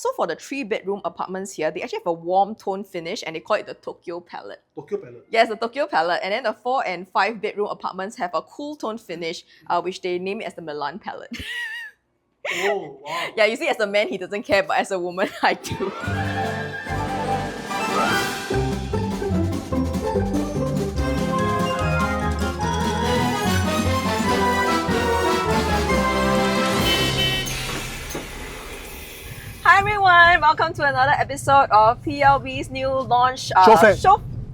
so for the 3-bedroom apartments here, they actually have a warm tone finish and they call it the Tokyo palette. Tokyo palette. Yes, the Tokyo palette. And then the 4 and 5-bedroom apartments have a cool tone finish, which they name it as the Milan palette. Oh, wow. Yeah, you see, as a man, he doesn't care, but as a woman, I do. Hi everyone, welcome to another episode of PLB's new launch Showflat.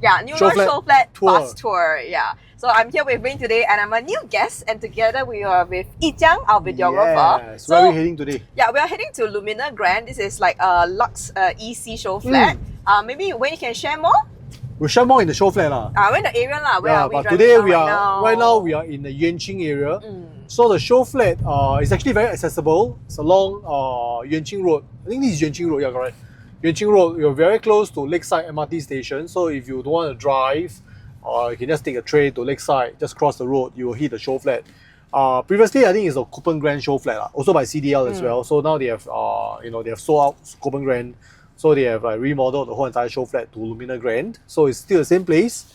Launch Showflat Bus Tour. Yeah. So I'm here with Rain today and I'm a new guest, and together we are with Yijiang, our videographer. Yes. Where are we heading today? Yeah, we are heading to Lumina Grand. This is like a Lux EC show flat. Maybe when you can share more? We'll share more in the show flat. We're in the area where are we but driving today down we are right now? we are in the Yuanqing area. So the show flat is actually very accessible. It's along Yuanqing Road. I think this is Yuanqing Road, yeah, correct. Yuanqing Road, you're very close to Lakeside MRT station. So if you don't want to drive, you can just take a train to Lakeside, just cross the road, you will hit the show flat. Previously, I think it's a Copen Grand show flat, also by CDL as well. So now they have, they have sold out Copen Grand. So they have remodeled the whole entire show flat to Lumina Grand. So it's still the same place.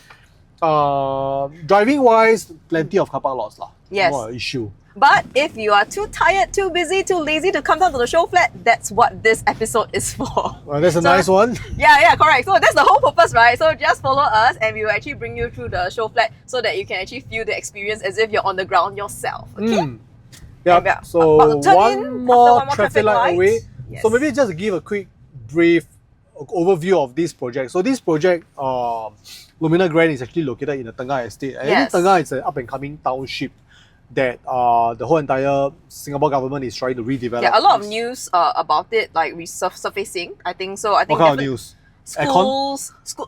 Driving wise, plenty of car park lots lah. Yes. Not an issue. But if you are too tired, too busy, too lazy to come down to the show flat, that's what this episode is for. That's a nice one. Yeah, correct. So that's the whole purpose, right? So just follow us and we will actually bring you through the show flat so that you can actually feel the experience as if you're on the ground yourself. Okay? Yeah. So one more traffic light away. Yes. So maybe just give a quick brief overview of this project. So this project, Lumina Grand, is actually located in the Tengah estate. And Yes. Tengah is an up-and-coming township that the whole entire Singapore government is trying to redevelop. Yeah, a lot of news about it, like resurfacing. I think so. I think What kind of news? Schools, school,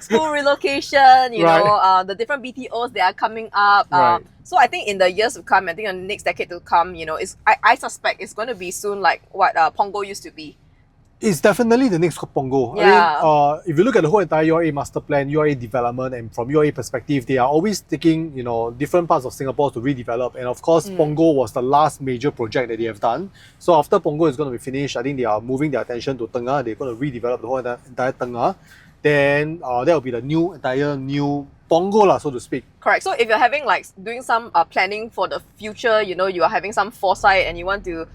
school relocation. You know, the different BTOs that are coming up. Right. So I think in the years to come, I think in the next decade to come, I suspect it's going to be soon like what Punggol used to be. It's definitely the next Punggol. Yeah. I mean, if you look at the whole entire URA master plan, URA development, and from URA perspective, they are always taking different parts of Singapore to redevelop. And of course, Punggol was the last major project that they have done. So after Punggol is going to be finished, I think they are moving their attention to Tengah. They're going to redevelop the whole entire Tengah. Then that will be the entire new Punggol, so to speak. Correct. So if you're having doing some planning for the future, you are having some foresight and you want to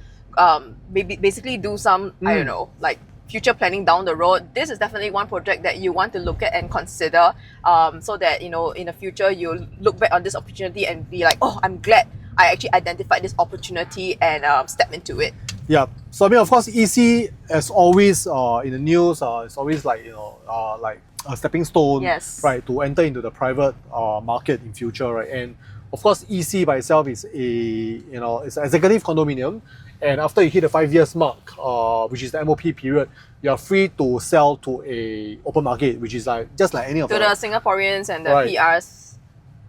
basically do some, I don't know, like future planning down the road, this is definitely one project that you want to look at and consider, so that, in the future, you'll look back on this opportunity and be like, oh, I'm glad I actually identified this opportunity and step into it. Yeah. So, I mean, of course, EC, as always, in the news, it's always like a stepping stone, Yes. right, to enter into the private market in future, right? And of course, EC by itself is it's an executive condominium. And after you hit the 5 years mark, which is the MOP period, you are free to sell to a open market, which is just like any of To the Singaporeans and the Right. PRs.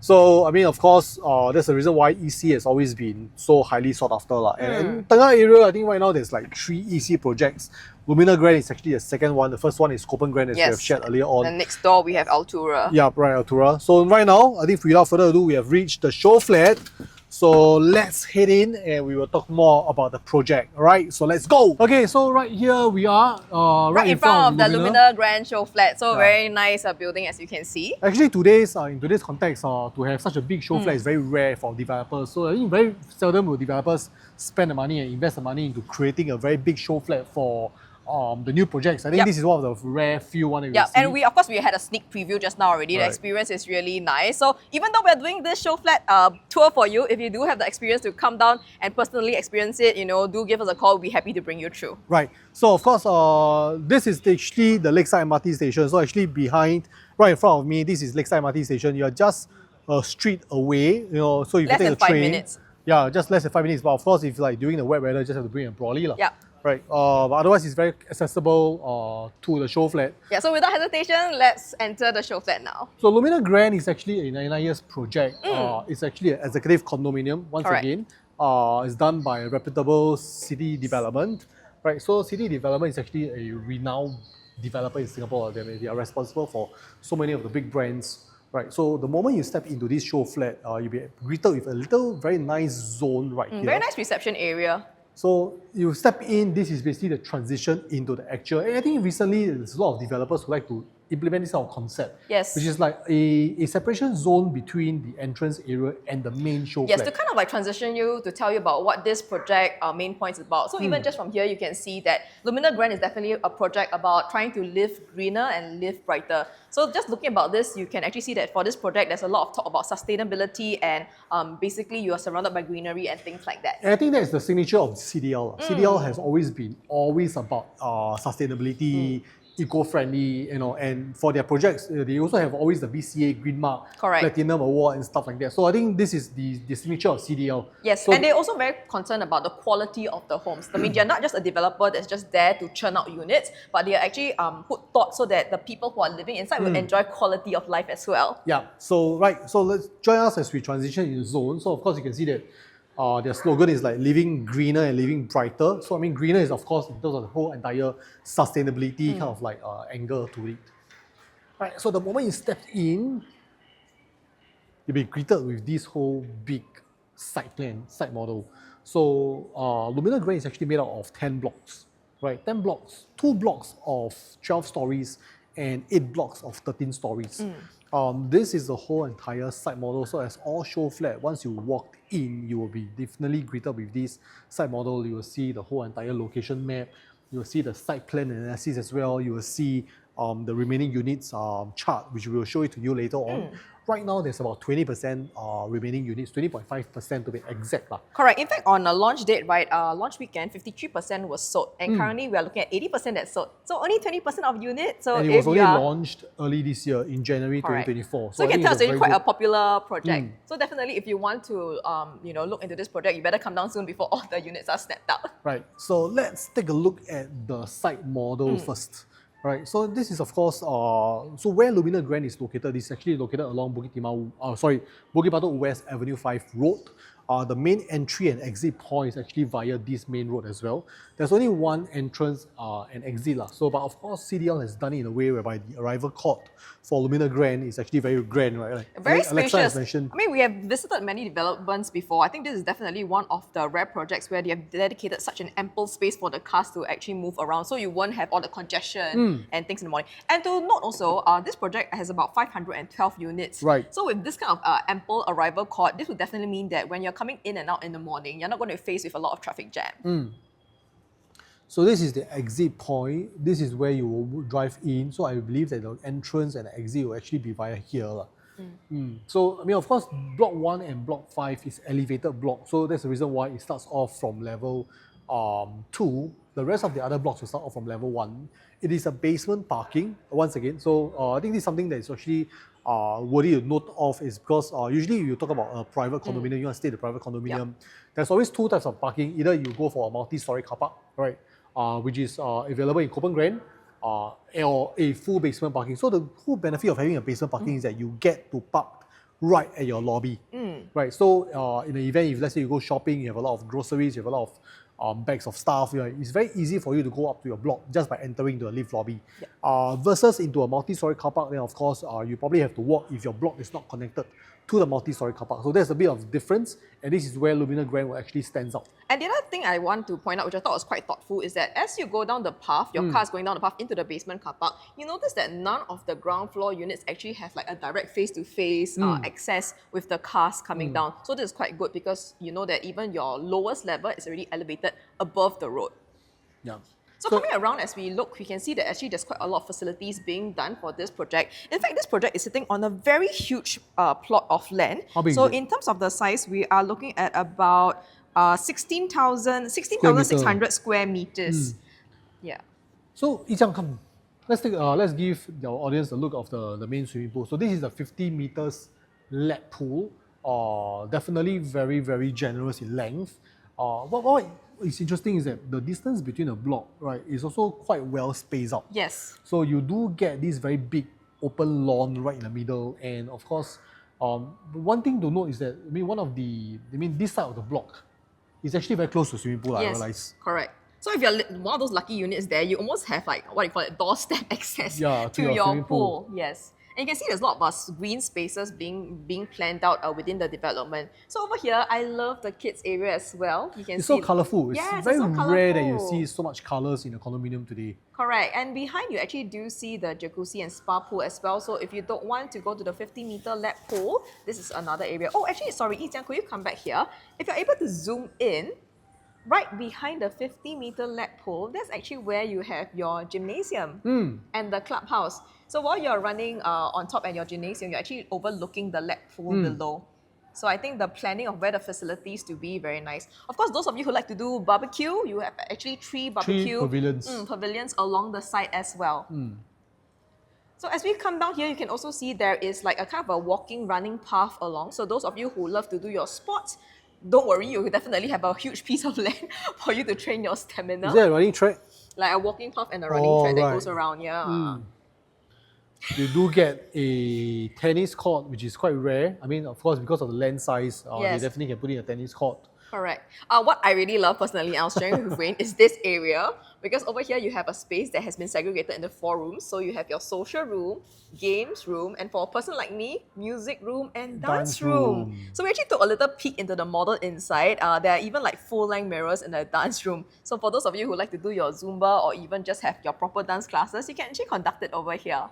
So, I mean, of course, that's the reason why EC has always been so highly sought after. And Tengah area, I think right now there's like 3 EC projects. Lumina Grand is actually the second one. The first one is Copen Grand, as we have shared earlier on. And next door we have Altura. Yeah, right, Altura. So right now, I think without further ado, we have reached the show flat. So let's head in and we will talk more about the project. Alright, so let's go. Okay, so right here we are, right in front of the Lumina. Lumina Grand show flat. So very nice building, as you can see. Actually, in today's context, to have such a big show flat is very rare for developers. So I think very seldom will developers spend the money and invest the money into creating a very big show flat for the new projects. I think this is one of the rare few ones that we see. And we had a sneak preview just now already. Right. The experience is really nice. So even though we're doing this show flat tour for you, if you do have the experience to come down and personally experience it, do give us a call. We'll be happy to bring you through. Right. So of course, this is actually the Lakeside MRT station. So actually right in front of me, this is Lakeside MRT station. You're just a street away, so if you take the train. Less than 5 minutes. Yeah, just less than 5 minutes. But of course, if during the wet weather, just have to bring a brolly. Yeah. Right. But otherwise, it's very accessible to the show flat. Yeah, so without hesitation, let's enter the show flat now. So Lumina Grand is actually a 99 years project. It's actually an executive condominium, once again. It's done by a reputable city development. Right. So city development is actually a renowned developer in Singapore. They are responsible for so many of the big brands. Right, so the moment you step into this show flat, you'll be greeted with a little very nice zone right here. Very nice reception area. So you step in, this is basically the transition into the actual. And I think recently there's a lot of developers who like to implement this sort of concept. Yes. Which is like a separation zone between the entrance area and the main show Yes, flat. to kind of like transition you to tell you about what this project main point is about. So even just from here, you can see that Lumina Grand is definitely a project about trying to live greener and live brighter. So just looking about this, you can actually see that for this project, there's a lot of talk about sustainability and basically you are surrounded by greenery and things like that. And I think that's the signature of CDL. CDL has always been about sustainability, eco-friendly, and for their projects, they also have always the BCA Green Mark, Correct. Platinum Award and stuff like that. So I think this is the signature of CDL. Yes, so and they're also very concerned about the quality of the homes. I mean, they're not just a developer that's just there to churn out units, but they are actually put thought so that the people who are living inside will enjoy quality of life as well. Yeah, so let's join us as we transition into zone. So of course you can see that their slogan is like living greener and living brighter. So I mean, greener is of course in terms of the whole entire sustainability kind of like angle to it. Right, so the moment you step in, you'll be greeted with this whole big site model. So Lumina Grand is actually made out of 10 blocks, right? 10 blocks, 2 blocks of 12 stories and 8 blocks of 13 stories. This is the whole entire site model. So as all show flat, once you walk in, you will be definitely greeted with this site model. You will see the whole entire location map. You will see the site plan analysis as well. You will see the remaining units chart, which we will show it to you later on. Right now, there's about 20% remaining units, 20.5% to be exact. Correct. In fact, on a launch date, right, launch weekend, 53% was sold. And currently, we are looking at 80% that's sold. So only 20% of units. So And it was only launched early this year, in January 2024. So you can tell it's really quite a popular project. So definitely, if you want to look into this project, you better come down soon before all the units are snapped out. Right. So let's take a look at the site model first. Right, so this is of course, so where Lumina Grand is located, is actually located along Bukit Batok West Avenue 5 Road. The main entry and exit point is actually via this main road as well. There's only one entrance and exit. So, but of course, CDL has done it in a way whereby the arrival court for Lumina Grand is actually very grand, right? Like very Alexa has spacious. mentioned. I mean, we have visited many developments before. I think this is definitely one of the rare projects where they have dedicated such an ample space for the cars to actually move around, so you won't have all the congestion and things in the morning. And to note also, this project has about 512 units. Right. So with this kind of ample arrival court, this would definitely mean that when you're coming in and out in the morning, you're not going to be faced with a lot of traffic jam. So this is the exit point. This is where you will drive in. So I believe that the entrance and the exit will actually be via here. So, I mean, of course, block 1 and block 5 is elevated block. So that's the reason why it starts off from level 2. The rest of the other blocks will start off from level 1. It is a basement parking, once again. So I think this is something that is actually worthy to note of, is because usually you talk about a private condominium, you want to stay in the private condominium. There's always 2 types of parking. Either you go for a multi-story car park, right, which is available in Copen Grand, or a full basement parking. So the whole benefit of having a basement parking is that you get to park right at your lobby, right? So in the event, if let's say you go shopping, you have a lot of groceries, you have a lot of bags of stuff, it's very easy for you to go up to your block just by entering the lift lobby. Versus into a multi-story car park, then of course you probably have to walk if your block is not connected to the multi-story car park. So there's a bit of difference, and this is where Lumina Grand will actually stands out. And the other thing I want to point out, which I thought was quite thoughtful, is that as you go down the path, your car is going down the path into the basement car park, you notice that none of the ground floor units actually have like a direct face-to-face access with the cars coming down. So this is quite good because you know that even your lowest level is already elevated above the road. Yeah. So coming around as we look, we can see that actually there's quite a lot of facilities being done for this project. In fact, this project is sitting on a very huge plot of land. How big so is it? in terms of the size, we are looking at about 16,600 square meters. Yeah. So, Yijiang, let's give the audience a look of the main swimming pool. So this is a 50 meters lap pool. Definitely very, very generous in length. What is interesting is that the distance between the block, right, is also quite well spaced out. Yes. So you do get this very big open lawn right in the middle, and of course, one thing to note is that this side of the block is actually very close to swimming pool. Yes, I realize. correct. So if you're one of those lucky units there, you almost have like what you call it, doorstep access Yeah, to your pool. Yes. And you can see there's a lot of green spaces being planned out within the development. So over here, I love the kids area as well. You can It's see so colourful. It's yes, very so rare that you colourful. see so much colours in a condominium today. Correct. And behind you actually do see the jacuzzi and spa pool as well. So if you don't want to go to the 50-meter lap pool, this is another area. Oh, actually, sorry, Yi Jiang, could you come back here? If you're able to zoom in, right behind the 50-meter lap pool, that's actually where you have your gymnasium and the clubhouse. So while you're running on top at your gymnasium, you're actually overlooking the lap pool below. So I think the planning of where the facilities to be very nice. Of course, those of you who like to do barbecue, you have actually three barbecue pavilions along the side as well. So as we come down here, you can also see there is like a kind of a walking, running path along. So those of you who love to do your sports, don't worry, you definitely have a huge piece of land for you to train your stamina. Is there a running track? Like a walking path and a running track that goes around, yeah. You do get a tennis court, which is quite rare. I mean, of course, because of the land size, they definitely can put in a tennis court. Correct. What I really love personally, I was sharing with Wayne, is this area. Because over here you have a space that has been segregated into 4 rooms. So you have your social room, games room, and for a person like me, music room and dance room. So we actually took a little peek into the model inside. There are even like full-length mirrors in the dance room. So for those of you who like to do your Zumba or even just have your proper dance classes, you can actually conduct it over here.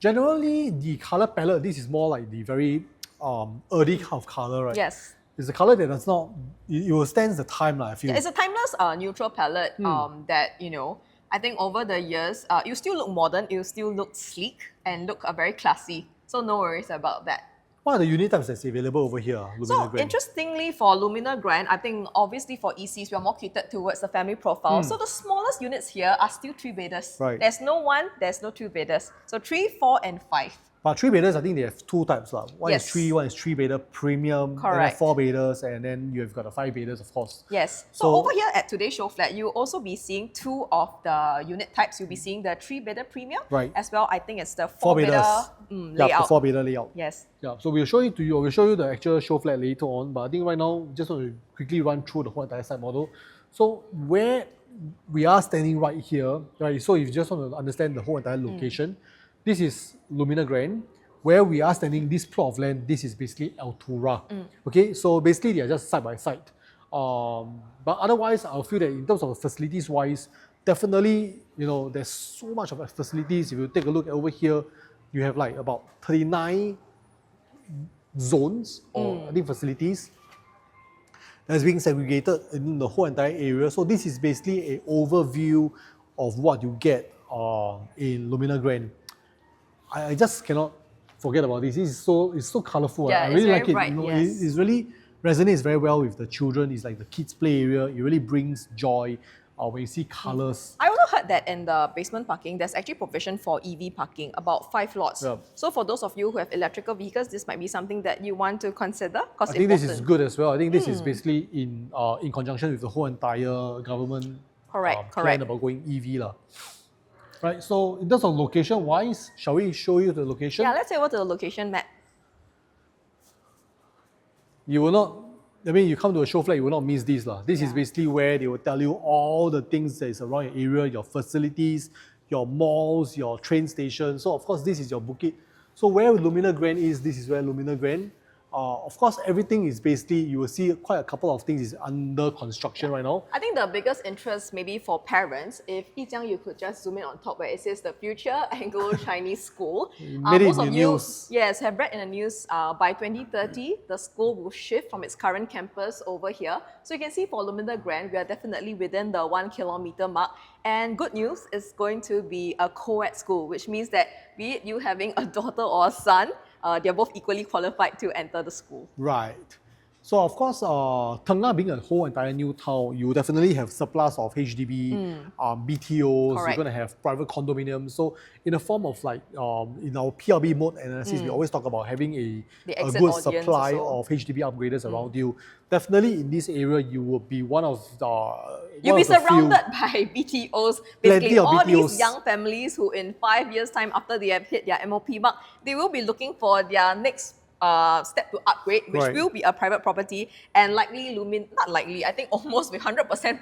Generally, the color palette, this is more like the very earthy kind of color, right? Yes. It's a color that does not, it will stand the time, I feel. It's a timeless neutral palette that, you know, I think over the years, you still look modern, you still look sleek and look very classy. So no worries about that. What are the unit types that's available over here, Lumina Grand? Interestingly, for Lumina Grand, I think obviously for ECs, we are more catered towards the family profile. So the smallest units here are still 3-bedders. Right. There's no 1, there's no 2-bedders. So 3, 4 and 5. But 3-bedders, I think they have 2 types. One is 3, one is 3-bedder premium, correct. Then 4-bedders, and then you've got the 5-bedders, of course. Yes. So over here at today's show flat, you'll also be seeing 2 of the unit types. You'll be seeing the 3-bedder premium, as well. I think it's the 4-bedder layout. Yeah, the 4-bedder layout. Yes. Yeah. So we'll show it to you. We'll show you the actual show flat later on. But I think right now, just want to quickly run through the whole entire site model. So where we are standing right here, right? So if you just want to understand the whole entire location, this is Lumina Grand. Where we are standing, this plot of land, this is basically Altura. Okay, so basically they are just side by side. But otherwise, I feel that in terms of facilities wise, definitely, you know, there's so much of facilities. If you take a look over here, you have like about 39 zones or I think facilities that's being segregated in the whole entire area. So this is basically an overview of what you get in Lumina Grand. I just cannot forget about this. It's so colourful. Yeah, I really like it. Bright, you know, it really resonates very well with the children. It's like the kids' play area. It really brings joy when you see colours. I also heard that in the basement parking, there's actually provision for EV parking, about 5 lots. Yeah. So for those of you who have electrical vehicles, this might be something that you want to consider. I think this is good as well. I think this is basically in conjunction with the whole entire government plan about going EV. Right, so in terms of location-wise, shall we show you the location? Yeah, let's head over to the location map. You will not, I mean, you come to a show flat, you will not miss this. This is basically where they will tell you all the things that is around your area, your facilities, your malls, your train station. So of course, this is your Bukit. So where Lumina Grand is, this is where Lumina Grand. Of course, everything is basically, you will see quite a couple of things is under construction right now. I think the biggest interest maybe for parents, if Yi Jiang, you could just zoom in on top where it says the future Anglo-Chinese School. Most of you, yes, have read in the news, by 2030, the school will shift from its current campus over here. So you can see for Lumina Grand, we are definitely within the 1 kilometer mark. And good news, it's going to be a co-ed school, which means that be it you having a daughter or a son, they're both equally qualified to enter the school. Right. So of course, Tengah being a whole entire new town, you definitely have surplus of HDB, BTOs, you're going to have private condominiums. So in the form of like, in our PLB mode analysis, we always talk about having a good supply of HDB upgraders around you. Definitely in this area, you will be one of the You'll be surrounded by BTOs. Basically, all these young families who in 5 years' time after they have hit their MOP mark, they will be looking for their next step to upgrade, which Right. will be a private property, and likely not likely, I think almost with 100%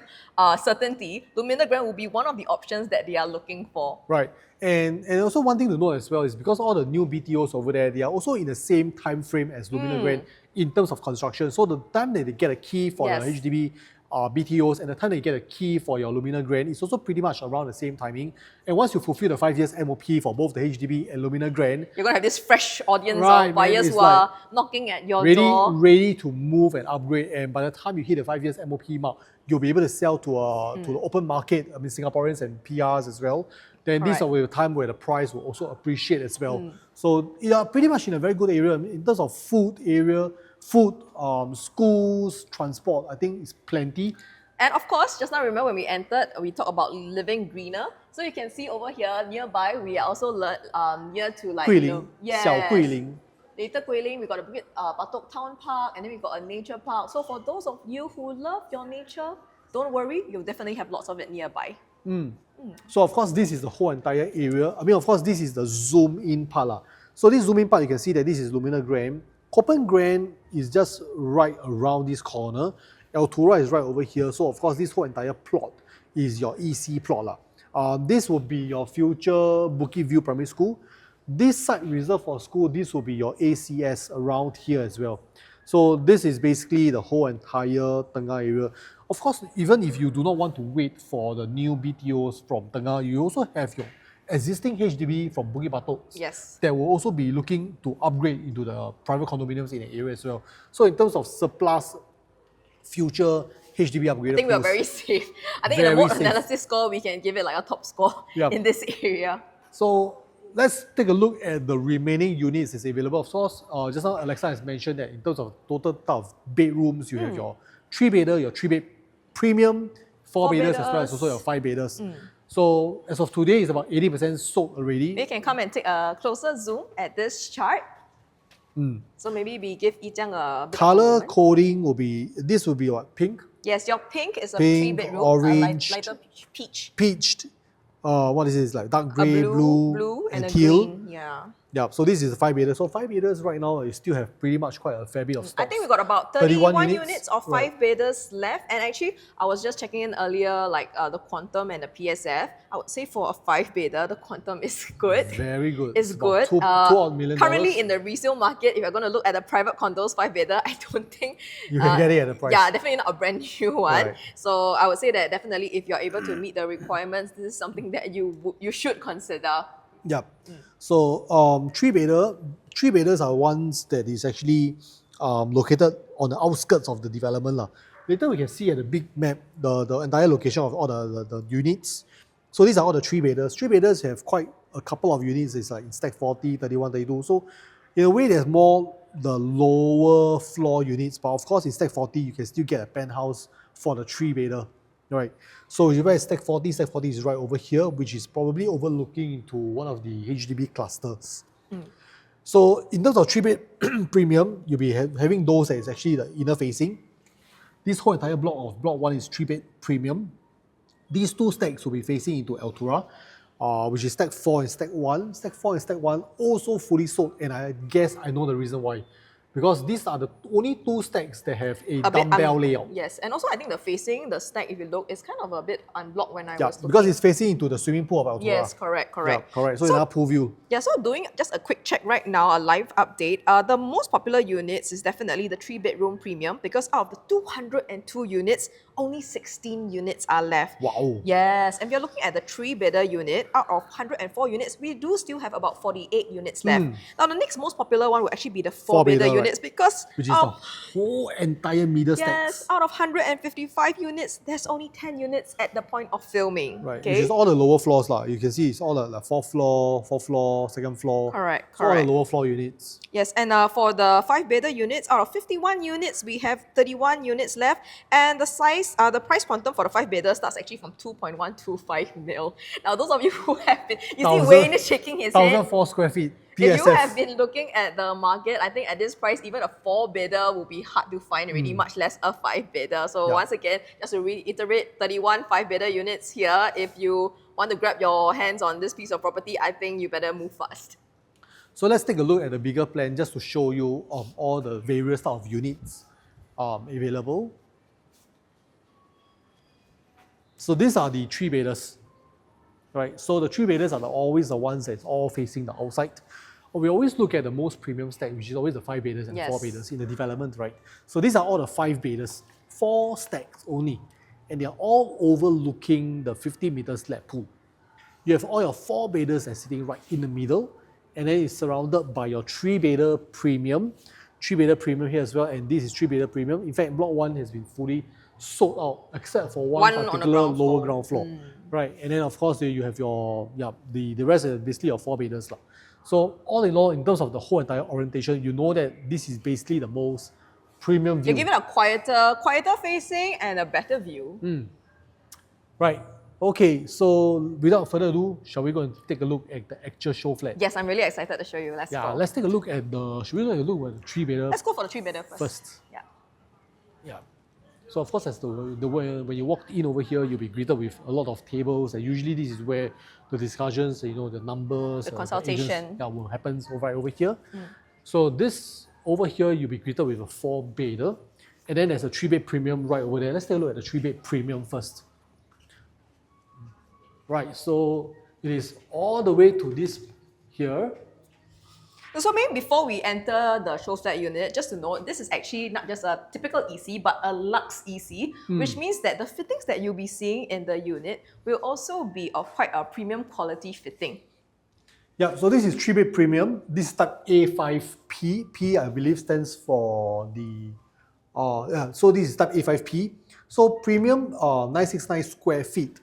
certainty, Lumina Grand will be one of the options that they are looking for. Right. And also one thing to note as well is because all the new BTOs over there, they are also in the same time frame as Lumina Grand in terms of construction. So the time that they get a key for the Yes. HDB BTOs and the time that you get a key for your Lumina Grand is also pretty much around the same timing. And once you fulfill the 5 years MOP for both the HDB and Lumina Grand, You're going to have this fresh audience Right, of buyers man, who it's are knocking at your door. ready to move and upgrade. And by the time you hit the 5 years MOP mark, you'll be able to sell to the open market. I mean, Singaporeans and PRs as well. Then this Correct. is a time where the price will also appreciate as well. So you are pretty much in a very good area. I mean, in terms of food area, schools, transport, I think it's plenty. And of course, just now remember when we entered, we talked about living greener. So you can see over here nearby, we are also near to like Guilin, Xiao Guilin. Later Guilin, we got a Bukit Batok Town Park, and then we got a nature park. So for those of you who love your nature, don't worry, you'll definitely have lots of it nearby. So of course, this is the whole entire area. I mean, of course, this is the zoom in part lah. So this zoom in part, you can see that this is Lumina Grand. Copen Grand is just right around this corner. Altura is right over here. So of course, this whole entire plot is your EC plot lah. This will be your future Bukit View Primary School. This site reserved for school, this will be your ACS around here as well. So this is basically the whole entire Tengah area. Of course, even if you do not want to wait for the new BTOs from Tengah, you also have your existing HDB from Bukit Batok. Yes. That will also be looking to upgrade into the private condominiums in the area as well. So in terms of surplus future HDB upgrade, I think we're very safe. I think in the Very mode safe. analysis score, we can give it like a top score Yup. in this area. So let's take a look at the remaining units that's available. Of course, just now Alexa has mentioned that in terms of total type of bedrooms, you have your 3-bedder, your 3-bed premium, 4-bedders, as well as also your 5-bedders. So as of today, it's about 80% sold already. We can come and take a closer zoom at this chart. So maybe we give Yijiang a bit of a Color moment. coding will be, this will be what, pink, Yes, your pink is a Pink, 3-bedroom, orange, lighter peach. peached, what is this, like dark A grey, blue, and a teal. green. Yeah. Yeah, so this is a 5-bedder. So 5-bedders right now, you still have pretty much quite a fair bit of stock. I think we got about 31 31 units. units of Right. 5-bedders left. And actually, I was just checking in earlier, like the Quantum and the PSF. I would say for a 5-bedder, the Quantum is good. Very good. It's about good. $2 odd million. Currently in the resale market, if you're going to look at the private condos 5-bedder, I don't think You can get it at a price. Yeah, definitely not a brand new one. Right. So I would say that definitely if you're able to meet the requirements, this is something that you should consider. Yep. So 3-bedders are ones that is actually located on the outskirts of the development lah. Later we can see at the big map the entire location of all the units. So these are all the 3-bedders. 3-bedders have quite a couple of units. It's like in stack 40, 31, 32. So in a way, there's more the lower floor units, but of course in stack 40 you can still get a penthouse for the 3-bedder. Right. So if you buy stack 40 is right over here, which is probably overlooking into one of the HDB clusters. So in terms of 3-bed premium, you'll be having those that is actually the inner facing. This whole entire block of block 1 is 3-bed premium. These 2 stacks will be facing into Altura, which is stack 4 and stack 1. Stack 4 and stack 1 also fully sold, and I guess I know the reason why. Because these are the only 2 stacks that have a dumbbell layout. Yes, and also I think the facing, the stack, if you look, is kind of a bit unblocked when I Yeah, was looking. because it's facing into the swimming pool of Altura. Yes, correct. Yeah, correct. So, it's another pool view. Yeah, so doing just a quick check right now, a live update. The most popular units is definitely the 3-bedroom premium because out of the 202 units, only 16 units are left. Wow. Yes, and if you're looking at the 3-bedder unit, out of 104 units, we do still have about 48 units left. Now, the next most popular one will actually be the 4-bedder 4-bedder, units because Which is the whole entire middle yes, stacks. out of 155 units, there's only 10 units at the point of filming. Right, Okay. which is all the lower floors lah. You can see it's all the like 4th floor, 2nd floor. Correct, So all the correct. lower floor units. Yes, and for the 5-bedder units, out of 51 units, we have 31 units left. And the size, the price quantum for the 5-bedder starts actually from 2.125 mil. Now, those of you who have been, you see Wayne is shaking his head. 1,004 square feet. If you PSF. have been looking at the market, I think at this price, even a 4-bedder will be hard to find already, much less a 5-bedder. So Yeah. once again, just to reiterate, 31 5-bedder units here. If you want to grab your hands on this piece of property, I think you better move fast. So let's take a look at the bigger plan just to show you all the various type of units available. So these are the 3-bedders, right? So the 3-bedders are always the ones that's all facing the outside. We always look at the most premium stack, which is always the 5-bedders and 4-bedders in the development, right? So these are all the 5-bedders, 4 stacks only, and they are all overlooking the 50-meter slab pool. You have all your 4-bedders are sitting right in the middle, and then it's surrounded by your 3-bedder premium. 3-bedder premium here as well, and this is 3-bedder premium. In fact, block 1 has been fully sold out except for one particular lower ground floor. Right, and then of course you have your, the rest are basically your 4-bedders. So all in all, in terms of the whole entire orientation, you know that this is basically the most premium view. You're given a quieter facing and a better view. Right. Okay, so without further ado, shall we go and take a look at the actual show flat? Yes, I'm really excited to show you. Let's go. Let's take a look at the. Should we take a look at the 3-bedder? Let's go for the 3-bedder first. Yeah. So of course, as when you walk in over here, you'll be greeted with a lot of tables, and usually this is where the discussions, the numbers, the consultation, will happen right over here. So this over here, you'll be greeted with a 4-bedder, and then there's a 3-bed premium right over there. Let's take a look at the 3-bed premium first. Right, so it is all the way to this here. So maybe before we enter the show flat unit, just to note, this is actually not just a typical EC, but a luxe EC, which means that the fittings that you'll be seeing in the unit will also be of quite a premium quality fitting. Yeah, so this is 3-bed premium. This is type A5P. P, I believe, stands for the... so this is type A5P. So premium 969 square feet.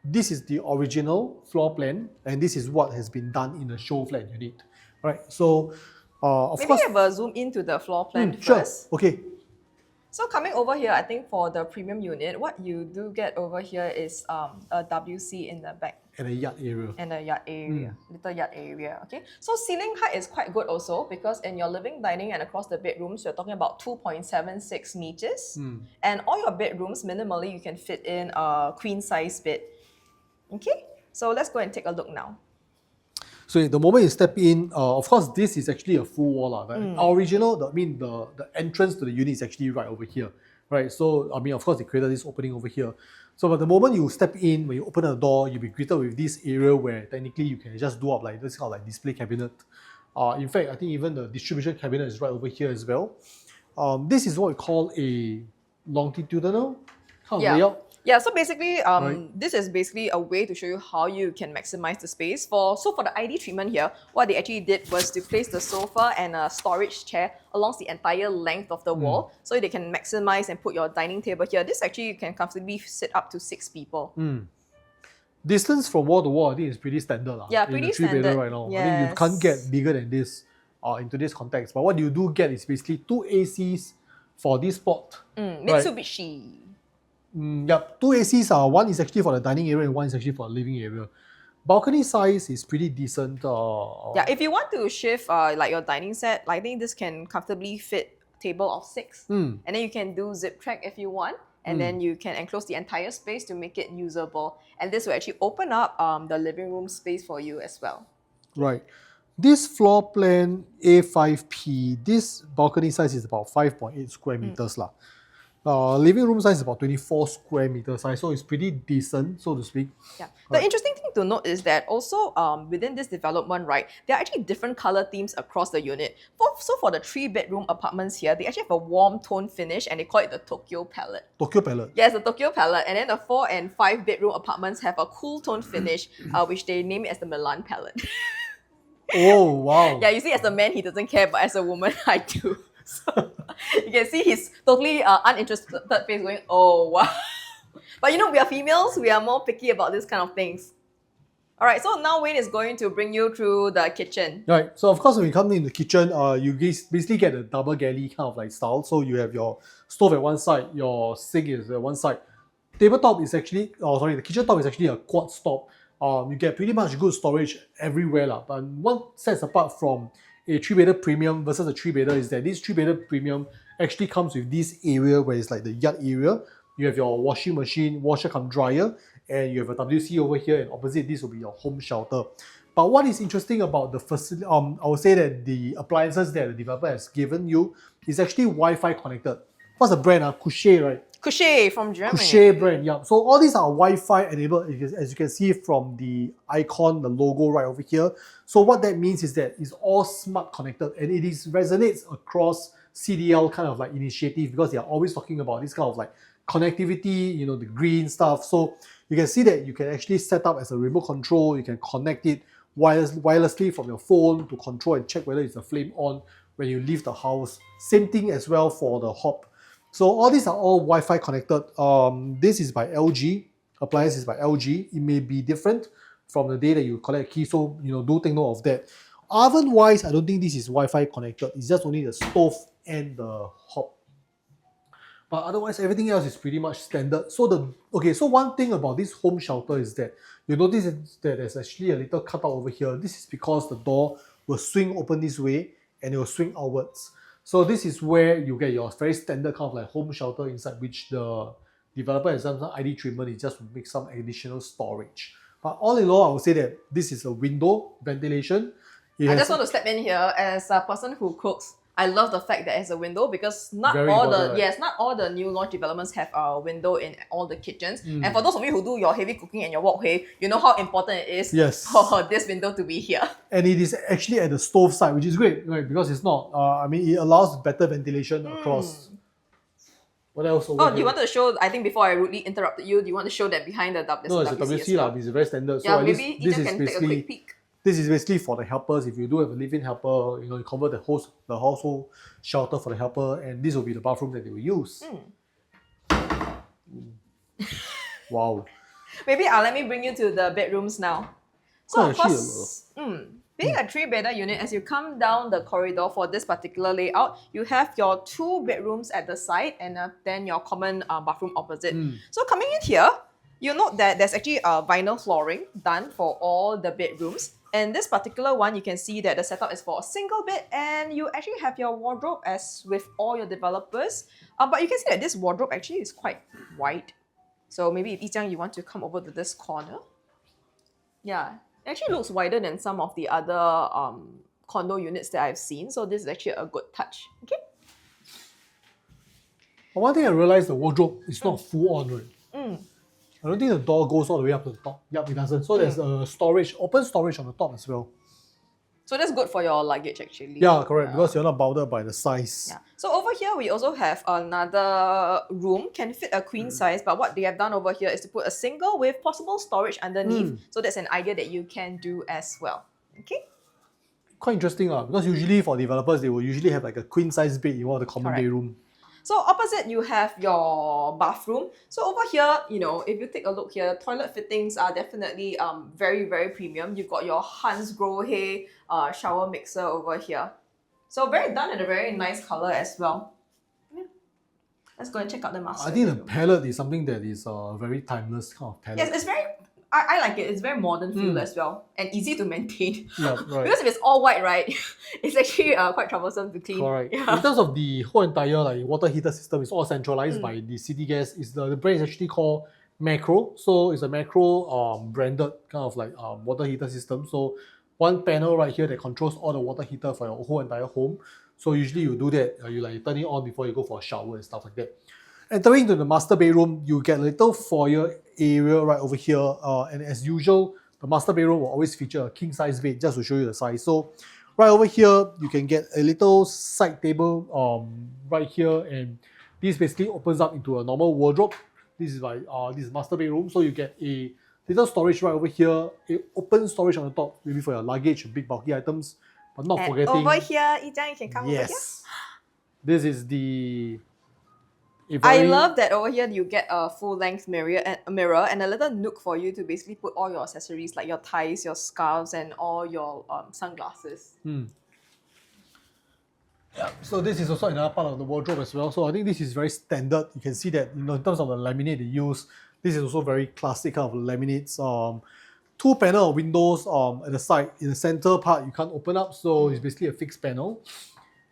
This is the original floor plan, and this is what has been done in the show flat unit. Right, so of course... Maybe have a zoom into the floor plan sure. first. Okay. So coming over here, I think for the premium unit, what you do get over here is a WC in the back. And a yard area. And a yard area, little yard area, okay? So ceiling height is quite good also, because in your living, dining and across the bedrooms, you're talking about 2.76 meters. And all your bedrooms, minimally, you can fit in a queen size bed. Okay, so let's go and take a look now. So the moment you step in, of course, this is actually a full wall. The original, the entrance to the unit is actually right over here. Right, so of course, they created this opening over here. So but the moment you step in, when you open the door, you'll be greeted with this area where technically you can just do up like this kind of like display cabinet. In fact, I think even the distribution cabinet is right over here as well. This is what we call a longitudinal kind of layout. Yeah, so basically, this is basically a way to show you how you can maximize the space. So for the ID treatment here, what they actually did was to place the sofa and a storage chair along the entire length of the wall, so they can maximize and put your dining table here. This actually, you can comfortably sit up to 6 people. Distance from wall to wall, I think is pretty standard. Yeah, pretty standard right now. Yes. I think you can't get bigger than this into this context. But what you do get is basically 2 ACs for this spot. Mitsubishi. Yep, 2 ACs are, one is actually for the dining area and one is actually for the living area. Balcony size is pretty decent. If you want to shift like your dining set, I think this can comfortably fit a table of 6. And then you can do zip track if you want. And then you can enclose the entire space to make it usable. And this will actually open up the living room space for you as well. Right. This floor plan A5P, this balcony size is about 5.8 square meters. Living room size is about 24 square meter size, so it's pretty decent, so to speak. Yeah. The interesting thing to note is that also within this development, right, there are actually different color themes across the unit. So for the 3-bedroom apartments here, they actually have a warm tone finish and they call it the Tokyo palette. Tokyo palette? Yes, the Tokyo palette. And then the 4 and 5-bedroom apartments have a cool tone finish, which they name it as the Milan palette. Oh, wow. Yeah, you see, as a man, he doesn't care, but as a woman, I do. So you can see his totally uninterested face going, oh, wow. But we are females, we are more picky about this kind of things. All right, so now Wayne is going to bring you through the kitchen. Right, so of course when you come in the kitchen, you basically get a double galley kind of like style. So you have your stove at one side, your sink is at one side. Tabletop is actually, the kitchen top is actually a quartz top. You get pretty much good storage everywhere. But what sets apart from a 3-bedder premium versus a 3-bedder is that this 3-bedder premium actually comes with this area where it's like the yard area. You have your washing machine, washer cum dryer, and you have a WC over here, and opposite this will be your home shelter. But what is interesting about the facility, I would say that the appliances that the developer has given you is actually Wi-Fi connected. What's the brand? Couche, right? Couche from Germany. Couche brand, yeah. So all these are Wi-Fi enabled, as you can see from the icon, the logo right over here. So what that means is that it's all smart connected, and it resonates across CDL kind of like initiative, because they are always talking about this kind of like connectivity, the green stuff. So you can see that you can actually set up as a remote control. You can connect it wirelessly from your phone to control and check whether it's a flame on when you leave the house. Same thing as well for the hob. So all these are all Wi-Fi connected. This is by LG. Appliance is by LG. It may be different from the day that you collect a key. So do take note of that. Oven-wise, I don't think this is Wi-Fi connected. It's just only the stove and the hob. But otherwise, everything else is pretty much standard. So one thing about this home shelter is that you notice that there's actually a little cutout over here. This is because the door will swing open this way and it will swing outwards. So this is where you get your very standard kind of like home shelter inside, which the developer has done some ID treatment. It just to make some additional storage. But all in all, I would say that this is a window ventilation. I just want to step in here as a person who cooks. I love the fact that it's a window, because not all the new launch developments have a window in all the kitchens. And for those of you who do your heavy cooking and your walkway, you know how important it is for this window to be here. And it is actually at the stove side, which is great, right? Because it's not. It allows better ventilation across. What else over do you want to show? I think before I rudely interrupted you, do you want to show that behind the WC? No, it's a WC lah. It's very standard. Yeah, so maybe you can take a quick peek. This is basically for the helpers. If you do have a live-in helper, you convert the household shelter for the helper, and this will be the bathroom that they will use. Wow. Maybe let me bring you to the bedrooms now. So of course, being a 3-bedder unit, as you come down the corridor for this particular layout, you have your 2 bedrooms at the side and then your common bathroom opposite. So coming in here, you note that there's actually vinyl flooring done for all the bedrooms. And this particular one, you can see that the setup is for a single bed, and you actually have your wardrobe as with all your developers. But you can see that this wardrobe actually is quite wide. So maybe if Yijiang, you want to come over to this corner. Yeah, it actually looks wider than some of the other condo units that I've seen. So this is actually a good touch. Okay. But one thing I realized, the wardrobe is not full on, right? I don't think the door goes all the way up to the top. Yep, it doesn't. So there's a open storage on the top as well. So that's good for your luggage actually. Yeah, correct. Because you're not bothered by the size. Yeah. So over here, we also have another room, can fit a queen size, but what they have done over here is to put a single with possible storage underneath. So that's an idea that you can do as well. Okay. Quite interesting, because usually for developers, they will usually have like a queen size bed in one of the common bedroom. So opposite, you have your bathroom. So over here, if you take a look here, toilet fittings are definitely very, very premium. You've got your Hans Grohe shower mixer over here. So very done in a very nice color as well. Yeah. Let's go and check out the master. I think the palette is something that is very timeless kind of palette. Yes, it's very... I like it. It's very modern feel as well, and easy to maintain. Yeah, right. Because if it's all white, right, it's actually quite troublesome to clean. Correct. Yeah. In terms of the whole entire water heater system, it's all centralized by the city gas. The brand is actually called Macro. So it's a Macro branded kind of water heater system. So one panel right here that controls all the water heater for your whole entire home. So usually you do that, you turn it on before you go for a shower and stuff like that. Entering into the master bedroom, you get a little foyer area right over here, and as usual, the master bedroom will always feature a king size bed, just to show you the size. So right over here, you can get a little side table right here, and this basically opens up into a normal wardrobe. This is this master bedroom, so you get a little storage right over here, a open storage on the top, maybe for your luggage, big bulky items, but not forgetting. Over here, Yijiang, you can come over here. This is the... I love that over here you get a full-length mirror and a little nook for you to basically put all your accessories like your ties, your scarves, and all your sunglasses. Yeah. So this is also another part of the wardrobe as well. So I think this is very standard. You can see that in terms of the laminate they use, this is also very classic kind of laminates. 2 panel of windows at the side. In the center part, you can't open up, so it's basically a fixed panel.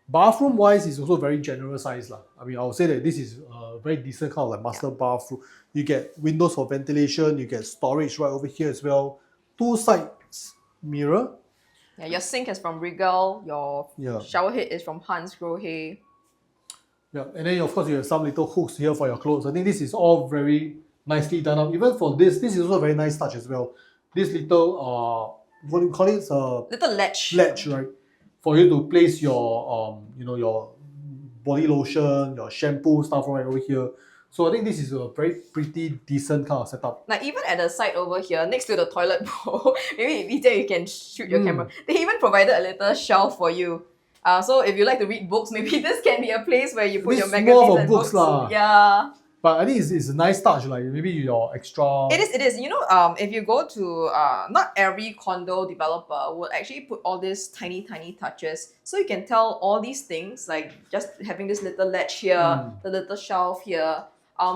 Bathroom wise is also very generous size. I would say that this is a very decent kind of master bathroom. You get windows for ventilation, you get storage right over here as well. 2 sides mirror. Yeah, your sink is from Regal, your Yeah. shower head is from Hans Grohe. Yeah, and then of course you have some little hooks here for your clothes. I think this is all very nicely done up. Even for this is also a very nice touch as well. This little what do you call it? It's a Little ledge. ledge, right? For you to place your your body lotion, your shampoo stuff right over here. So I think this is a very pretty decent kind of setup. Like even at the side over here, next to the toilet bowl, maybe later you can shoot your camera. They even provided a little shelf for you. So if you like to read books, maybe this can be a place where you put This your is magazines more for and books lah. Yeah. But I think it's a nice touch, like maybe your extra. It is. You know, if you go to not every condo developer will actually put all these tiny touches. So you can tell all these things, like just having this little ledge here, the little shelf here.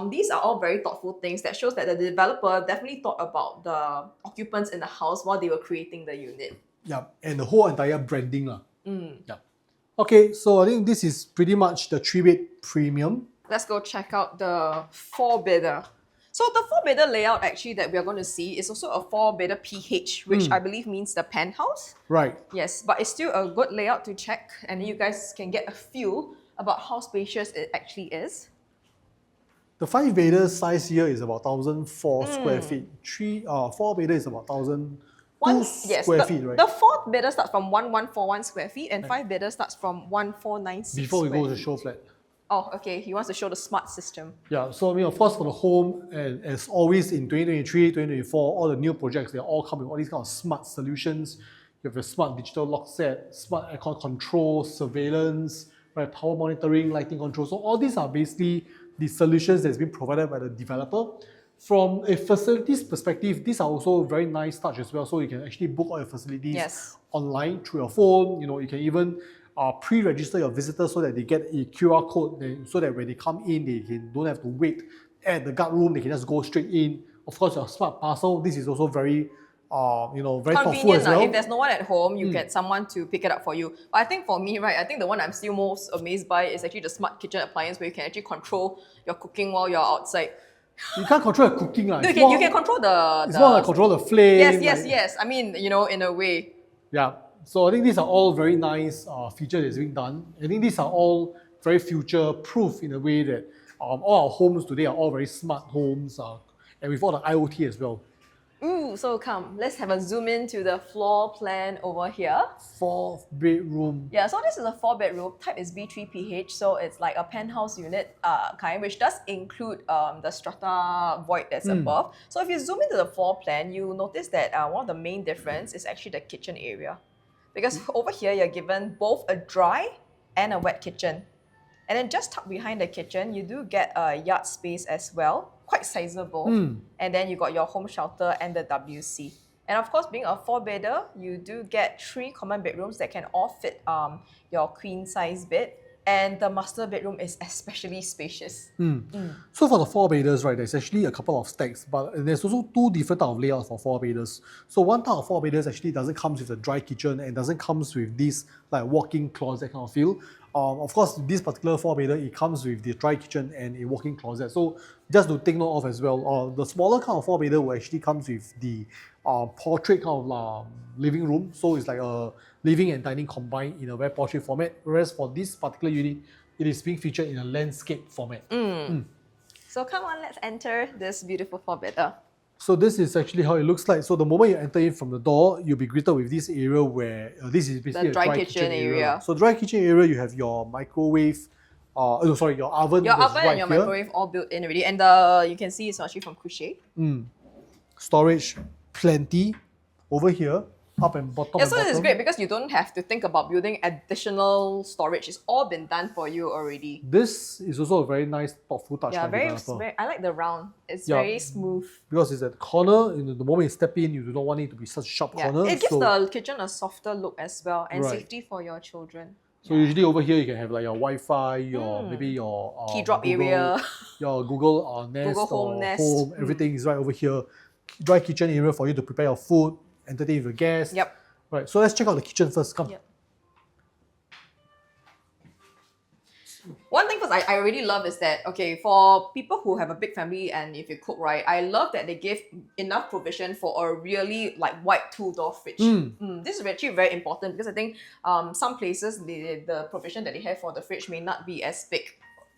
These are all very thoughtful things that shows that the developer definitely thought about the occupants in the house while they were creating the unit. Yeah, and the whole entire branding lah. Yeah. Okay, so I think this is pretty much the 3-bed premium. Let's go check out the 4-bedder. So the 4-bedder layout actually that we are going to see is also a 4-bedder PH, which I believe means the penthouse. Right. Yes, but it's still a good layout to check, and you guys can get a feel about how spacious it actually is. The 5-bedder size here is about 1,004 square feet. 4-bedder is about 1,002 square feet, right? The 4th-bedder starts from 1,141 square feet, and 5-bedder starts from 1,496 Before we square go to feet. show flat. Oh, okay. He wants to show the smart system. Yeah, so I mean, of course, for the home, and as always in 2023, 2024, all the new projects, they all come with all these kind of smart solutions. You have a smart digital lock set, smart aircon control, surveillance, right, power monitoring, lighting control. So all these are basically the solutions that's been provided by the developer. From a facilities perspective, these are also very nice touch as well. So you can actually book all your facilities online through your phone. You know, you can even pre-register your visitors so that they get a QR code, so that when they come in, they don't have to wait at the guard room. They can just go straight in. Of course, your smart parcel. This is also very, very thoughtful as well. If there's no one at home, you get someone to pick it up for you. But I think for me, right, I think the one I'm still most amazed by is actually the smart kitchen appliance, where you can actually control your cooking while you're outside. You can't control your cooking. No, you can control the... It's more like control the flame. Yes. I mean, you know, in a way. Yeah. So I think these are all very nice features that's being done. I think these are all very future-proof in a way that all our homes today are all very smart homes, and with all the IoT as well. Ooh, so come, let's have a zoom in to the floor plan over here. 4th bedroom. Yeah, so this is a 4-bedroom. Type is B3PH, so it's like a penthouse unit kind, which does include the strata void that's above. So if you zoom into the floor plan, you notice that one of the main difference is actually the kitchen area. Because over here, you're given both a dry and a wet kitchen. And then just tucked behind the kitchen, you do get a yard space as well, quite sizable. And then you got your home shelter and the WC. And of course, being a 4-bedder, you do get 3 common bedrooms that can all fit your queen size bed. And the master bedroom is especially spacious. So for the 4-bedders, right, there's actually a couple of stacks, but there's also 2 different types of layouts for 4-bedders. So one type of 4-bedders actually doesn't come with a dry kitchen and doesn't come with this like walk-in closet kind of feel. Of course, this particular 4-bedder, it comes with the dry kitchen and a walk-in closet. So just to take note of as well, the smaller kind of 4-bedder will actually comes with the portrait kind of living room. So it's like a living and dining combined in a very portrait format. Whereas for this particular unit, it is being featured in a landscape format. So come on, let's enter this beautiful 4-bedder. So this is actually how it looks like. So the moment you enter in from the door, you'll be greeted with this area where this is basically the dry kitchen area. So dry kitchen area, you have your microwave, your oven. Your oven right and your here. microwave all built in already. And you can see it's actually from Crochet. Storage, plenty over here, up and bottom. Yeah, and so this is bottom. great because you don't have to think about building additional storage. It's all been done for you already. This is also a very nice, thoughtful touch. Yeah, by the very, developer. I like the round. It's Yeah. very smooth. Because it's at the corner, the moment you step in, you do not want it to be such a sharp Yeah, corner. it gives so, the kitchen a softer look as well, and Right. safety for your children. So usually over here you can have like your Wi-Fi, your maybe your Key drop Google, area. your Google Nest, Google Home or Nest. Home, everything is right over here. Dry kitchen area for you to prepare your food, entertain with your guests. Yep. Right. So let's check out the kitchen first. Come. Yep. One thing first I really love is that, okay, for people who have a big family and if you cook, right, I love that they give enough provision for a really like wide two-door fridge. This is actually very important because I think some places the provision that they have for the fridge may not be as big.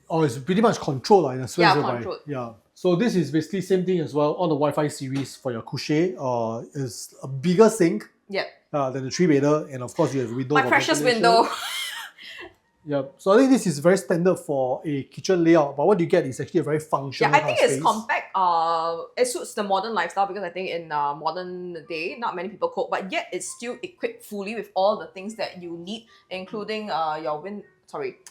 Oh, it's pretty much controlled in a sense. Yeah, whereby- controlled. Yeah. So this is basically same thing as well. All the Wi-Fi series for your couche is a bigger sink Yep. than the 3-bedder, and of course you have window. My for precious ventilation. window. Yeah. So I think this is very standard for a kitchen layout. But what you get is actually a very functional. Yeah, I think kind of it's space. compact. It suits the modern lifestyle because I think in modern day, not many people cook, but yet it's still equipped fully with all the things that you need, including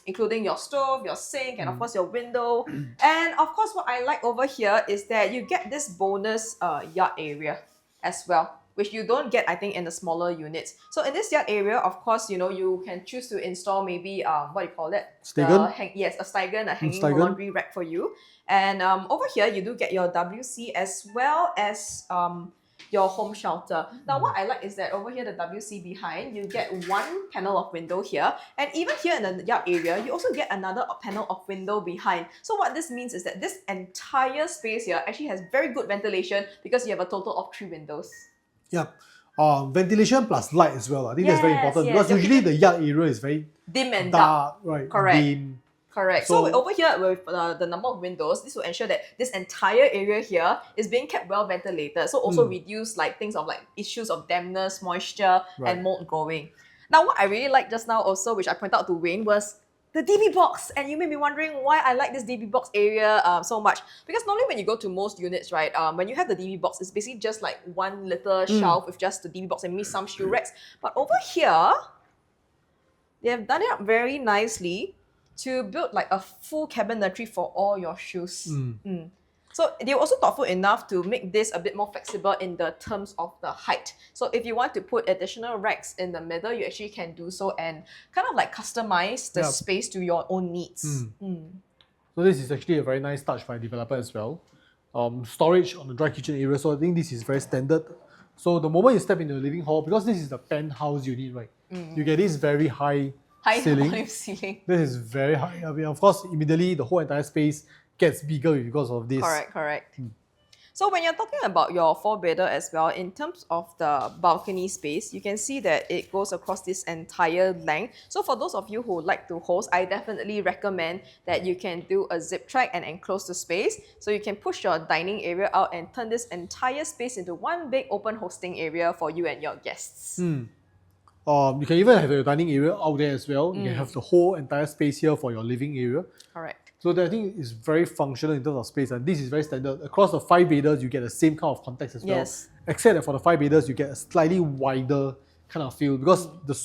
including your stove, your sink, and of course your window. And of course, what I like over here is that you get this bonus yard area as well, which you don't get, I think, in the smaller units. So in this yard area, of course, you can choose to install maybe what do you call it? Stagen? Yes, a Stagen, a hanging Stagen. laundry rack for you. And over here, you do get your WC as well as your home shelter. Now, what I like is that over here, the WC behind, you get one panel of window here. And even here in the yard area, you also get another panel of window behind. So what this means is that this entire space here actually has very good ventilation because you have a total of 3 windows. Yeah. Ventilation plus light as well. I think that's very Yes, important yes. because Your usually the yard area is very Dim and dark. dark, right? Correct. Dim. Correct. So over here with the number of windows, this will ensure that this entire area here is being kept well ventilated. So also reduce like things of like issues of dampness, moisture, Right. and mold growing. Now, what I really like just now also, which I pointed out to Wayne, was the DB box. And you may be wondering why I like this DB box area so much. Because normally when you go to most units, right, when you have the DB box, it's basically just like one little shelf with just the DB box and maybe some shoe racks. But over here, they have done it up very nicely to build like a full cabinetry for all your shoes. So they're also thoughtful enough to make this a bit more flexible in the terms of the height. So if you want to put additional racks in the middle, you actually can do so and kind of like customize the Yeah. space to your own needs. So this is actually a very nice touch by developer as well. Storage on the dry kitchen area. So I think this is very standard. So the moment you step into the living hall, because this is the penthouse unit, right? You get this very high High ceiling. ceiling. This is very high. I mean, of course, immediately the whole entire space gets bigger because of this. Correct. So when you're talking about your 4-bedder as well, in terms of the balcony space, you can see that it goes across this entire length. So for those of you who like to host, I definitely recommend that you can do a zip track and enclose the space. So you can push your dining area out and turn this entire space into one big open hosting area for you and your guests. You can even have your dining area out there as well. You can have the whole entire space here for your living area. Correct. So that I think is very functional in terms of space, and this is very standard. Across the 5-bedders, you get the same kind of context as well. Yes. Except that for the 5-bedders, you get a slightly wider kind of feel because the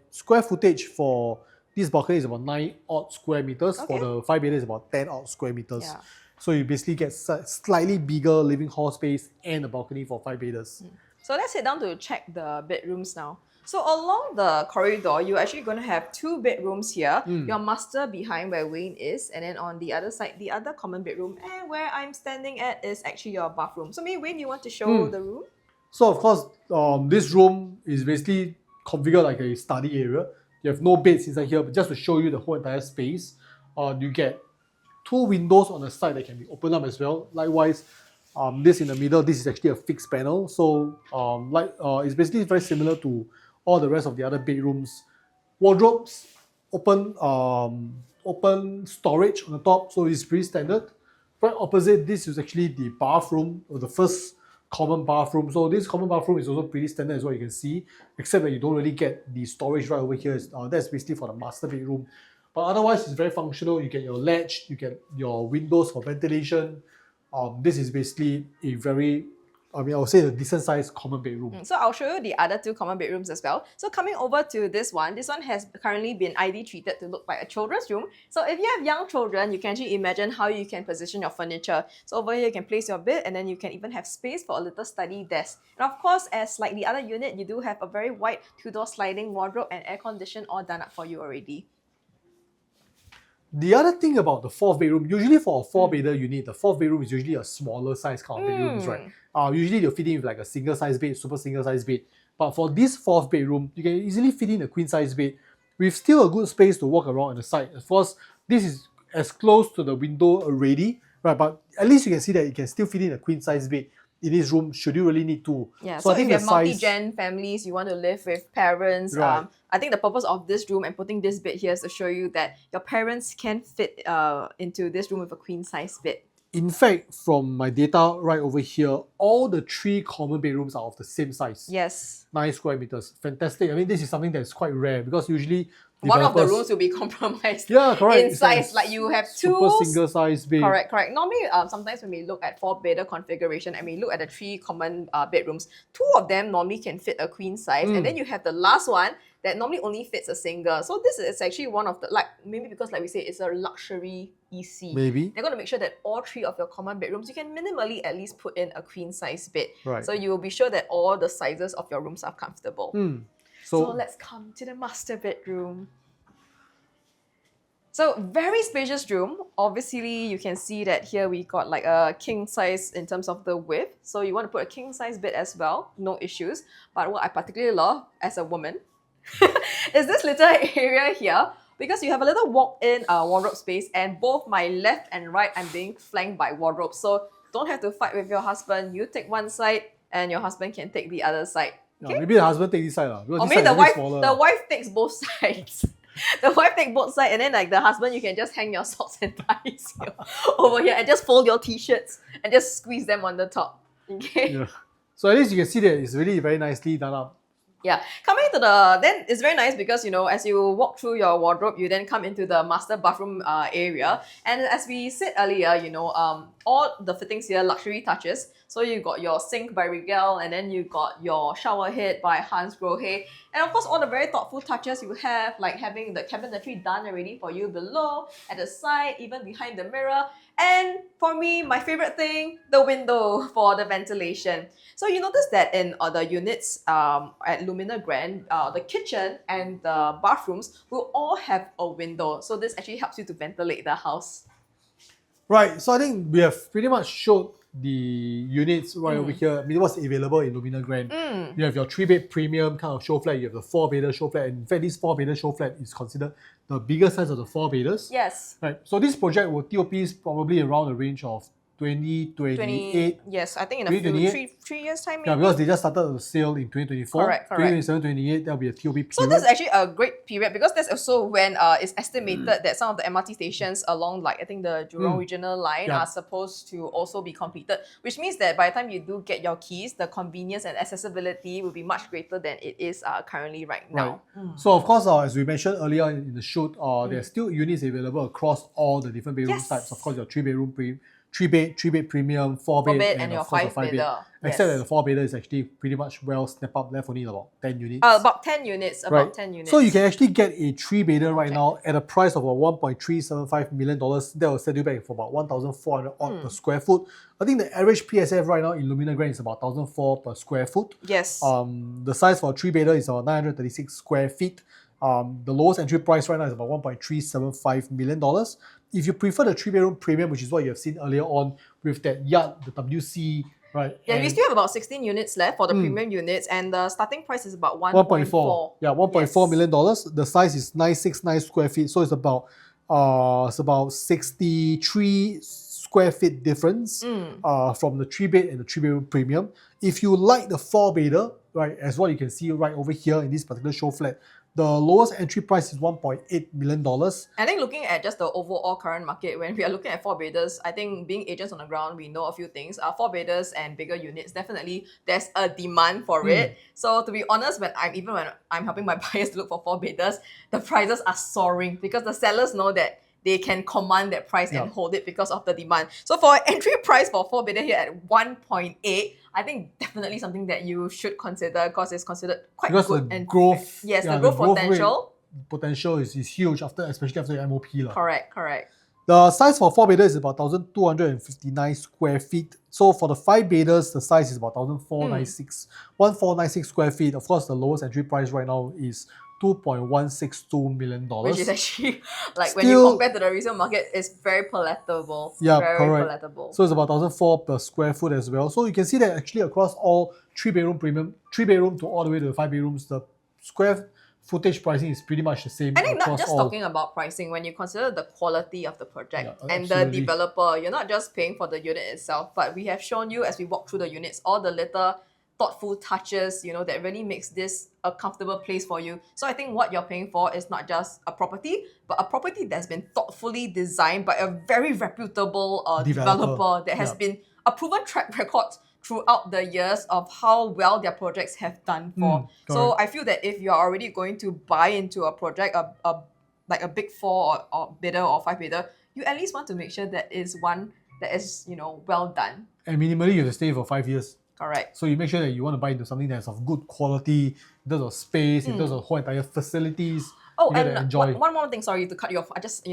square footage for this balcony is about 9 odd square meters. Okay. For the 5-bedder, is about 10 odd square meters. Yeah. So you basically get slightly bigger living hall space and a balcony for 5-bedders. So let's head down to check the bedrooms now. So along the corridor, you're actually going to have 2 bedrooms here. Your master behind where Wayne is, and then on the other side, the other common bedroom, and where I'm standing at is actually your bathroom. So maybe Wayne, you want to show the room? So of course, this room is basically configured like a study area. You have no beds inside here, but just to show you the whole entire space, you get 2 windows on the side that can be opened up as well. Likewise, this in the middle, this is actually a fixed panel. So it's basically very similar to all the rest of the other bedrooms. Wardrobes, open storage on the top, so it's pretty standard. Right opposite, this is actually the bathroom, or the first common bathroom. So this common bathroom is also pretty standard as well, you can see, except that you don't really get the storage right over here. That's basically for the master bedroom. But otherwise, it's very functional. You get your latch, you get your windows for ventilation. This is basically a very, I would say a decent sized common bedroom. So I'll show you the other 2 common bedrooms as well. So coming over to this one has currently been ID treated to look like a children's room. So if you have young children, you can actually imagine how you can position your furniture. So over here, you can place your bed, and then you can even have space for a little study desk. And of course, as like the other unit, you do have a very wide 2-door sliding wardrobe and air condition all done up for you already. The other thing about the 4th bedroom, usually for a 4-bedder unit, the 4th bedroom is usually a smaller size kind of bedrooms, right? Usually they'll fit in with like a single size bed, super single size bed. But for this 4th bedroom, you can easily fit in a queen size bed with still a good space to walk around on the side. Of course, this is as close to the window already, right? But at least you can see that it can still fit in a queen size bed in this room should you really need to. Yeah, So I if think you the have size, multi-gen families, you want to live with parents, Right. I think the purpose of this room and putting this bed here is to show you that your parents can fit into this room with a queen size bed. in fact, from my data right over here, all the 3 common bedrooms are of the same size. Yes. 9 square meters. Fantastic. I mean, this is something that's quite rare because usually One of the developers- rooms will be compromised Yeah, correct. in It's like size. Like you have super two single size bed. Correct. Normally, sometimes when we look at 4-bedder configuration and we look at the 3 common bedrooms, 2 of them normally can fit a queen size, and then you have the last one that normally only fits a single. So this is actually one of the, like, maybe because like we say it's a luxury EC. Maybe. They're going to make sure that all 3 of your common bedrooms, you can minimally at least put in a queen size bed. Right. So you will be sure that all the sizes of your rooms are comfortable. So let's come to the master bedroom. So very spacious room. Obviously, you can see that here we got like a king size in terms of the width. So you want to put a king size bed as well, no issues. But what I particularly love as a woman is this little area here, because you have a little walk-in wardrobe space, and both my left and right I'm being flanked by wardrobes. So don't have to fight with your husband. You take one side and your husband can take the other side. Yeah, maybe the husband take this side. Because Or this maybe side is a bit smaller. the wife takes both sides. The wife take both sides, and then like the husband, you can just hang your socks and ties here, over here, and just fold your t-shirts and just squeeze them on the top. Okay. Yeah. So at least you can see that it's really very nicely done up. Yeah, coming to the, then it's very nice because, you know, as you walk through your wardrobe, you then come into the master bathroom area. And as we said earlier, you know, all the fittings here, luxury touches. So you got your sink by Rigel, and then you got your shower head by Hans Grohe. And of course, all the very thoughtful touches you have, like having the cabinetry done already for you below, at the side, even behind the mirror. And for me, my favorite thing, the window for the ventilation. So you notice that in the units at Lumina Grand, the kitchen and the bathrooms will all have a window. So this actually helps you to ventilate the house. Right, so I think we have pretty much showed the units right over here. I mean, what's available in Lumina Grand. You have your 3-bed premium kind of show flat, you have the 4-bedder show flat, and in fact, this 4-bedder show flat is considered the bigger size of the 4-bedders. Yes. Right, so this project will TOP is probably around the range of 2028. Yes, I think in a 2028. three years time maybe. Yeah, because they just started the sale in 2024. Correct. 2027, 2028, that'll be a TOP period. So this is actually a great period because that's also when it's estimated that some of the MRT stations along, like I think the Jurong Regional Line are supposed to also be completed, which means that by the time you do get your keys, the convenience and accessibility will be much greater than it is currently right now. So of course, as we mentioned earlier in the shoot, there are still units available across all the different bedroom types. Of course, your 3-bed premium, 4-bed, and your of course, a 5-bedder. Except that the 4-bedder is actually pretty much well snap up, left only about 10 units. About 10 units. About 10 units. So you can actually get a 3-bedder right now at a price of about $1.375 million. That will set you back for about 1,400 odd per square foot. I think the average PSF right now in Lumina Grand is about 1,400 per square foot. Yes. The size for a 3-bedder is about 936 square feet. The lowest entry price right now is about $1.375 million. If you prefer the 3-bedroom premium, which is what you have seen earlier on with that yard, the WC, right? Yeah, we still have about 16 units left for the premium units, and the starting price is about 1.4. Yeah, $1.4 million. The size is 969 square feet, so it's about 63 square feet difference from the 3-bed and the 3-bedroom premium. If you like the 4-bedder, right, as what you can see right over here in this particular show flat, the lowest entry price is $1.8 million. I think looking at just the overall current market, when we are looking at 4-bedders, I think being agents on the ground, we know a few things. 4-bedders and bigger units, definitely there's a demand for it. So to be honest, when I'm helping my buyers to look for 4-bedders, the prices are soaring because the sellers know that they can command that price and hold it because of the demand. So for entry price for 4-bedder here at 1.8, I think definitely something that you should consider because it's considered quite good. The growth, the growth potential is huge, especially after the MOP. Correct. The size for 4-bedder is about 1,259 square feet. So for the 5-bedders, the size is about 1,496 square feet. Of course, the lowest entry price right now is $2.162 million. Which is actually, like, when you compare to the resale market, it's very palatable. Yeah, very palatable. So it's about 1,400 per square foot as well. So you can see that actually across all 3-bedroom premium, 3-bedroom to all the way to the 5 bedrooms, the square footage pricing is pretty much the same I think not across just all. talking about pricing, when you consider the quality of the project Yeah, and the absolutely. developer, you're not just paying for the unit itself, but we have shown you as we walk through the units all the little thoughtful touches, you know, that really makes this a comfortable place for you. So I think what you're paying for is not just a property, but a property that's been thoughtfully designed by a very reputable developer that has Yeah. been a proven track record throughout the years of how well their projects have done for. So correct. I feel that if you're already going to buy into a project, like a big four or bidder or five bidder, you at least want to make sure that is one that is, you know, well done. And minimally, you have to stay for 5 years. Correct. So you make sure that you want to buy into something that's of good quality, in terms of space, in terms of whole entire facilities. Oh, you get to and enjoy. one more thing, sorry to cut you off. I just,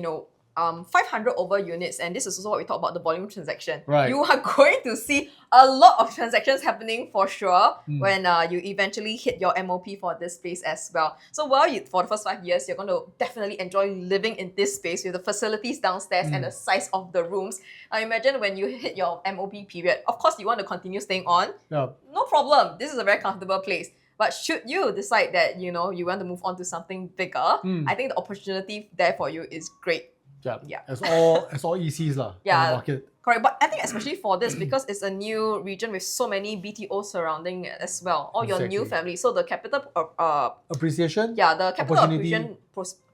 500 over units, and this is also what we talk about the volume transaction. Right. You are going to see a lot of transactions happening for sure when you eventually hit your MOP for this space as well. So for the first 5 years, you're going to definitely enjoy living in this space with the facilities downstairs and the size of the rooms. Imagine when you hit your MOP period, of course you want to continue staying on. Yeah. No problem. This is a very comfortable place. But should you decide that, you want to move on to something bigger, I think the opportunity there for you is great. Yeah. It's all ECs lah. Yeah. On the market. Correct, but I think especially for this, because it's a new region with so many BTOs surrounding it as well, all your new Exactly. family. So the capital, Appreciation. the capital Opportunity. appreciation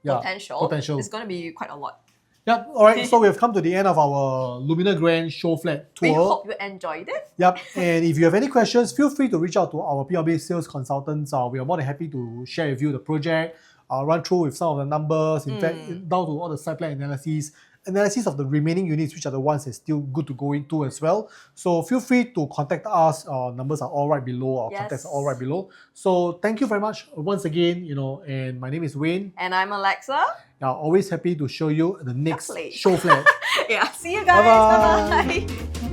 Yeah, potential is going to be quite a lot. Yeah. All right. So we have come to the end of our Lumina Grand Showflat We tour. hope you enjoyed it. Yep. And if you have any questions, feel free to reach out to our PLB sales consultants. We are more than happy to share with you the project, run through with some of the numbers, in fact, down to all the site plan analysis of the remaining units, which are the ones that's still good to go into as well. So feel free to contact us. Our numbers are all right below. Our contacts are all right below. So thank you very much once again, and my name is Wayne. And I'm Alexa. Always happy to show you the next Lovely. show flat. Yeah, see you guys. Bye-bye. Bye-bye.